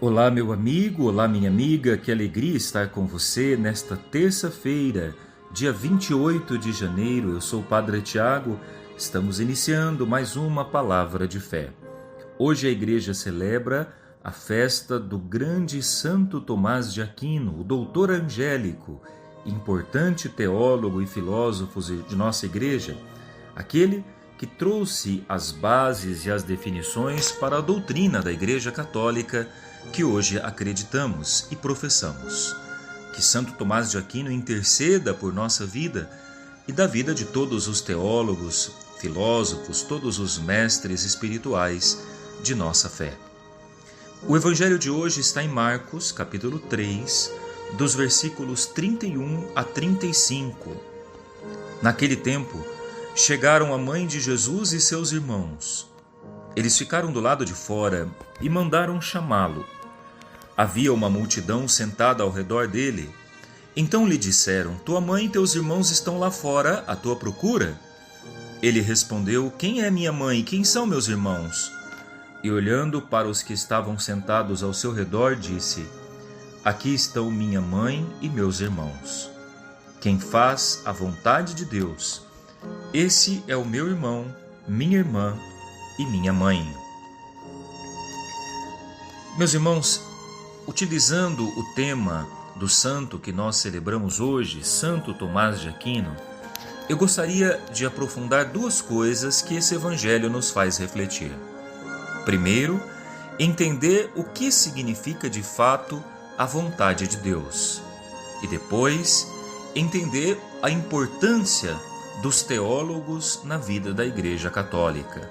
Olá, meu amigo, olá, minha amiga, que alegria estar com você nesta terça-feira, dia 28 de janeiro. Eu sou o Padre Tiago, estamos iniciando mais uma palavra de fé. Hoje a igreja celebra a festa do grande Santo Tomás de Aquino, o doutor angélico, importante teólogo e filósofo de nossa igreja, aquele que trouxe as bases e as definições para a doutrina da Igreja Católica que hoje acreditamos e professamos. Que Santo Tomás de Aquino interceda por nossa vida e da vida de todos os teólogos, filósofos, todos os mestres espirituais de nossa fé. O evangelho de hoje está em Marcos, capítulo 3, dos versículos 31 a 35. Naquele tempo, chegaram a mãe de Jesus e seus irmãos. Eles ficaram do lado de fora e mandaram chamá-lo. Havia uma multidão sentada ao redor dele. Então lhe disseram: Tua mãe e teus irmãos estão lá fora à tua procura. Ele respondeu: Quem é minha mãe e quem são meus irmãos? E olhando para os que estavam sentados ao seu redor, disse: Aqui estão minha mãe e meus irmãos. Quem faz a vontade de Deus, esse é o meu irmão, minha irmã e minha mãe. Meus irmãos, utilizando o tema do santo que nós celebramos hoje, Santo Tomás de Aquino, eu gostaria de aprofundar duas coisas que esse evangelho nos faz refletir. Primeiro, entender o que significa de fato a vontade de Deus. E depois, entender a importância dos teólogos na vida da Igreja Católica.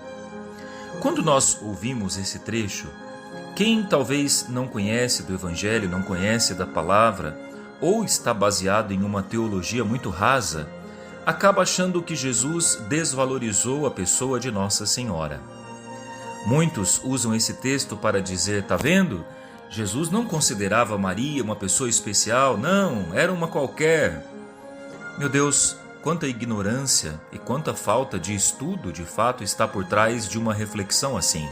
Quando nós ouvimos esse trecho, quem talvez não conhece do Evangelho, não conhece da palavra, ou está baseado em uma teologia muito rasa, acaba achando que Jesus desvalorizou a pessoa de Nossa Senhora. Muitos usam esse texto para dizer: tá vendo? Jesus não considerava Maria uma pessoa especial, não, era uma qualquer. Meu Deus, quanta ignorância e quanta falta de estudo de fato está por trás de uma reflexão assim.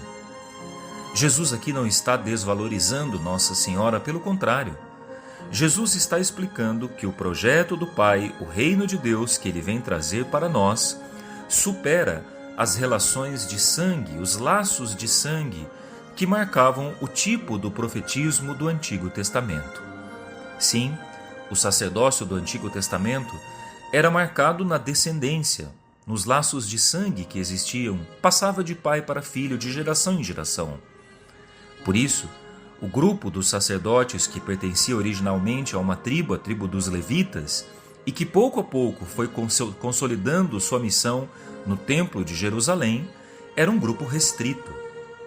Jesus aqui não está desvalorizando Nossa Senhora, pelo contrário. Jesus está explicando que o projeto do Pai, o reino de Deus que Ele vem trazer para nós, supera as relações de sangue, os laços de sangue que marcavam o tipo do profetismo do Antigo Testamento. Sim, o sacerdócio do Antigo Testamento era marcado na descendência, nos laços de sangue que existiam, passava de pai para filho, de geração em geração. Por isso, o grupo dos sacerdotes que pertencia originalmente a uma tribo, a tribo dos levitas, e que pouco a pouco foi consolidando sua missão no Templo de Jerusalém, era um grupo restrito,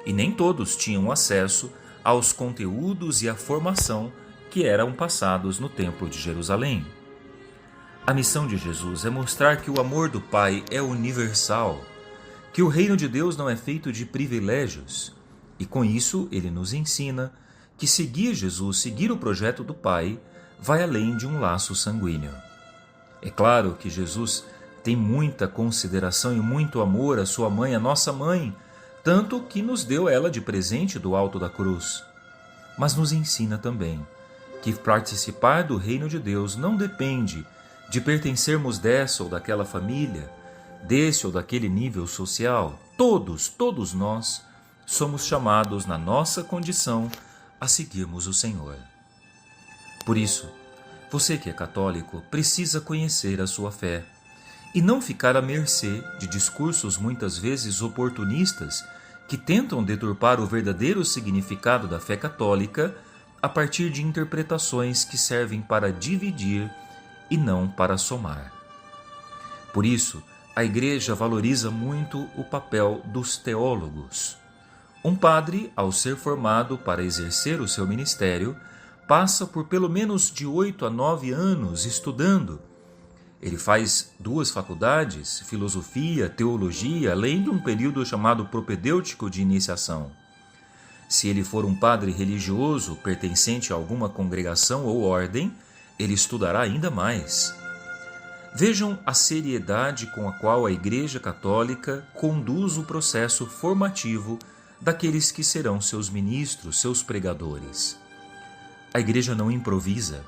e nem todos tinham acesso aos conteúdos e à formação que eram passados no Templo de Jerusalém. A missão de Jesus é mostrar que o amor do Pai é universal, que o reino de Deus não é feito de privilégios, e com isso ele nos ensina que seguir Jesus, seguir o projeto do Pai, vai além de um laço sanguíneo. É claro que Jesus tem muita consideração e muito amor à sua mãe, a nossa mãe, tanto que nos deu ela de presente do alto da cruz. Mas nos ensina também que participar do reino de Deus não depende de pertencermos dessa ou daquela família, desse ou daquele nível social. Todos nós somos chamados na nossa condição a seguirmos o Senhor. Por isso, você que é católico precisa conhecer a sua fé e não ficar à mercê de discursos muitas vezes oportunistas que tentam deturpar o verdadeiro significado da fé católica a partir de interpretações que servem para dividir e não para somar. Por isso, a Igreja valoriza muito o papel dos teólogos. Um padre, ao ser formado para exercer o seu ministério, passa por pelo menos de 8 a 9 anos estudando. Ele faz 2 faculdades, filosofia, teologia, além de um período chamado propedêutico de iniciação. Se ele for um padre religioso pertencente a alguma congregação ou ordem, ele estudará ainda mais. Vejam a seriedade com a qual a Igreja Católica conduz o processo formativo daqueles que serão seus ministros, seus pregadores. A igreja não improvisa.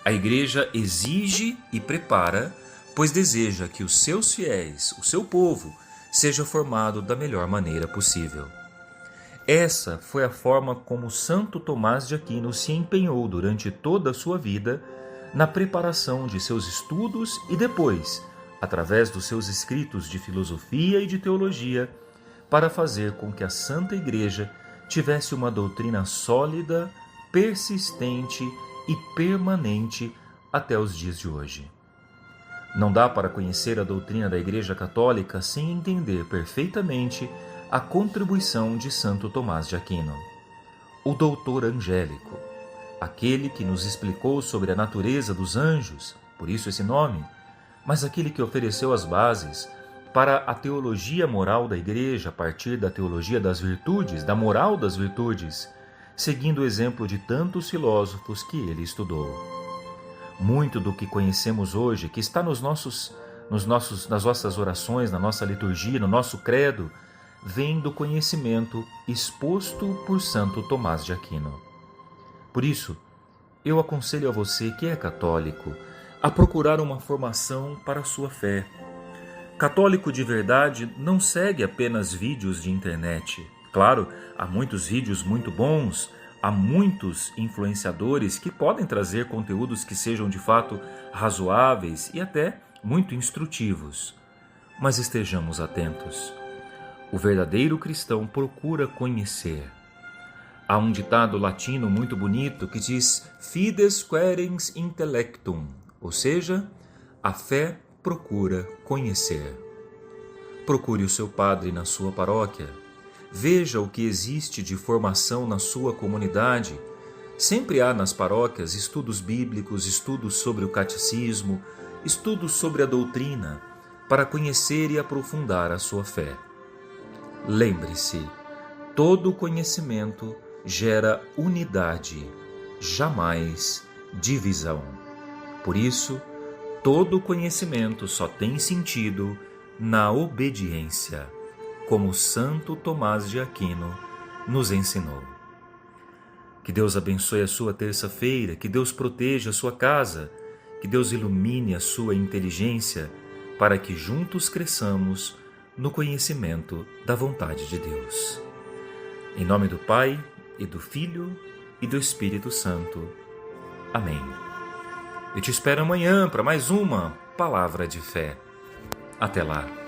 A igreja exige e prepara, pois deseja que os seus fiéis, o seu povo, seja formado da melhor maneira possível. Essa foi a forma como Santo Tomás de Aquino se empenhou durante toda a sua vida na preparação de seus estudos e depois, através dos seus escritos de filosofia e de teologia, para fazer com que a Santa Igreja tivesse uma doutrina sólida, persistente e permanente até os dias de hoje. Não dá para conhecer a doutrina da Igreja Católica sem entender perfeitamente a contribuição de Santo Tomás de Aquino, o doutor angélico, aquele que nos explicou sobre a natureza dos anjos, por isso esse nome, mas aquele que ofereceu as bases para a teologia moral da Igreja a partir da teologia das virtudes, da moral das virtudes, seguindo o exemplo de tantos filósofos que ele estudou. Muito do que conhecemos hoje, que está nas nossas orações, na nossa liturgia, no nosso credo, vem do conhecimento exposto por Santo Tomás de Aquino. Por isso, eu aconselho a você que é católico a procurar uma formação para a sua fé. Católico de verdade não segue apenas vídeos de internet. Claro, há muitos vídeos muito bons, há muitos influenciadores que podem trazer conteúdos que sejam de fato razoáveis e até muito instrutivos. Mas estejamos atentos. O verdadeiro cristão procura conhecer. Há um ditado latino muito bonito que diz Fides querens intellectum, ou seja, a fé procura conhecer. Procure o seu padre na sua paróquia. Veja o que existe de formação na sua comunidade. Sempre há nas paróquias estudos bíblicos, estudos sobre o catecismo, estudos sobre a doutrina, para conhecer e aprofundar a sua fé. Lembre-se, todo conhecimento gera unidade, jamais divisão. Por isso, todo conhecimento só tem sentido na obediência, como Santo Tomás de Aquino nos ensinou. Que Deus abençoe a sua terça-feira, que Deus proteja a sua casa, que Deus ilumine a sua inteligência, para que juntos cresçamos no conhecimento da vontade de Deus. Em nome do Pai, e do Filho, e do Espírito Santo. Amém. Eu te espero amanhã para mais uma Palavra de Fé. Até lá.